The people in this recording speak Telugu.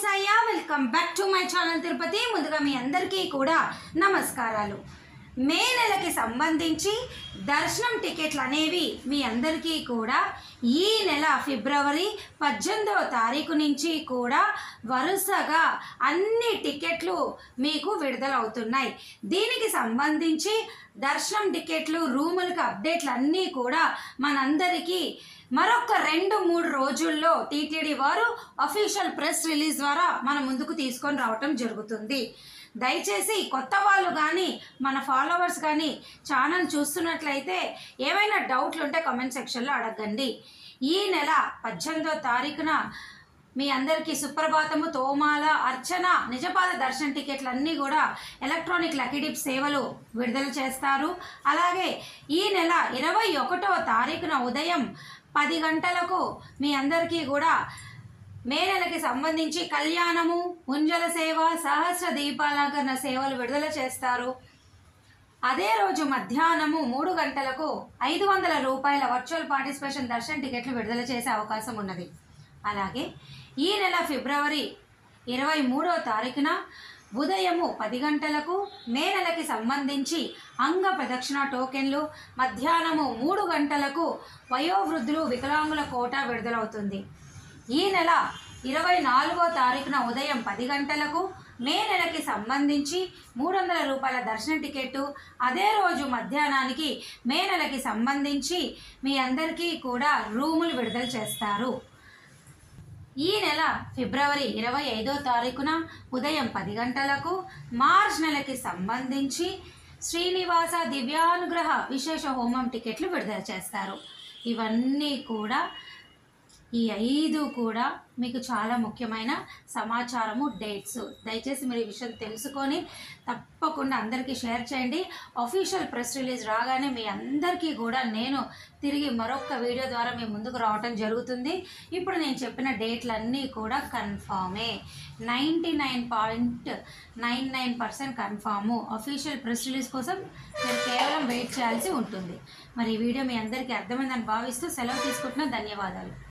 సాయ్యా welcome back to my channel Tirupati. ముందుగా మీ అందరికీ కూడా నమస్కారాలు. మే నెలకి సంబంధించి దర్శనం టికెట్లు అనేవి మీ అందరికీ కూడా ఈ నెల ఫిబ్రవరి 18వ తారీఖు నుంచి కూడా వరుసగా అన్ని టికెట్లు మీకు విడుదలవుతున్నాయి. దీనికి సంబంధించి దర్శనం టికెట్లు, రూములకు అప్డేట్లు అన్నీ కూడా మనందరికీ మరొక 2-3 రోజుల్లో టీటీడీ వారు అఫీషియల్ ప్రెస్ రిలీజ్ ద్వారా మన ముందుకు తీసుకొని రావటం జరుగుతుంది. దయచేసి కొత్త వాళ్ళు కానీ మన ఫాలోవర్స్ కానీ ఛానల్ చూస్తున్నట్లయితే ఏమైనా డౌట్లు ఉంటే కామెంట్ సెక్షన్లో అడగండి. ఈ నెల 18వ తారీఖున మీ అందరికీ సుప్రభాతము, తోమాల, అర్చన, నిజపాద దర్శన టికెట్లు అన్నీ కూడా ఎలక్ట్రానిక్ లక్కీ డిప్ సేవలు విడుదల చేస్తారు. అలాగే ఈ నెల 21వ తారీఖున ఉదయం 10 గంటలకు మీ అందరికీ కూడా మే నెలకి సంబంధించి కళ్యాణము, ముంజల సేవ, సహస్ర దీపాలంకరణ సేవలు విడుదల చేస్తారు. అదే రోజు మధ్యాహ్నము 3 గంటలకు 500 రూపాయల వర్చువల్ పార్టిసిపేషన్ దర్శన టికెట్లు విడుదల చేసే అవకాశం ఉన్నది. అలాగే ఈ నెల ఫిబ్రవరి 23వ తారీఖున ఉదయము 10 గంటలకు మే నెలకి సంబంధించి అంగ ప్రదక్షిణ టోకెన్లు, మధ్యాహ్నము 3 గంటలకు వయోవృద్ధులు, వికలాంగుల కోటా విడుదలవుతుంది. ఈ నెల 24వ తారీఖున ఉదయం 10 గంటలకు మే నెలకి సంబంధించి 300 రూపాయల దర్శన టికెట్టు, అదే రోజు మధ్యాహ్నానికి మే నెలకి సంబంధించి మీ అందరికీ కూడా రూములు విడుదల చేస్తారు. ఈ నెల ఫిబ్రవరి 25వ తారీఖున ఉదయం 10 గంటలకు మార్చ్ నెలకి సంబంధించి శ్రీనివాస దివ్యానుగ్రహ విశేష హోమం టికెట్లు విడుదల చేస్తారు. ఇవన్నీ కూడా ఈ 5 కూడా మీకు చాలా ముఖ్యమైన సమాచారము, డేట్స్. దయచేసి మీరు ఈ విషయం తెలుసుకొని తప్పకుండా అందరికీ షేర్ చేయండి. అఫీషియల్ ప్రెస్ రిలీజ్ రాగానే మీ అందరికీ కూడా నేను తిరిగి మరొక వీడియో ద్వారా మీ ముందుకు రావటం జరుగుతుంది. ఇప్పుడు నేను చెప్పిన డేట్లన్నీ కూడా కన్ఫామే, 99.99% కన్ఫాము. అఫీషియల్ ప్రెస్ రిలీజ్ కోసం మీరు కేవలం వెయిట్ చేయాల్సి ఉంటుంది. మరి ఈ వీడియో మీ అందరికీ అర్థమైందని భావిస్తూ సెలవు తీసుకుంటున్నా. ధన్యవాదాలు.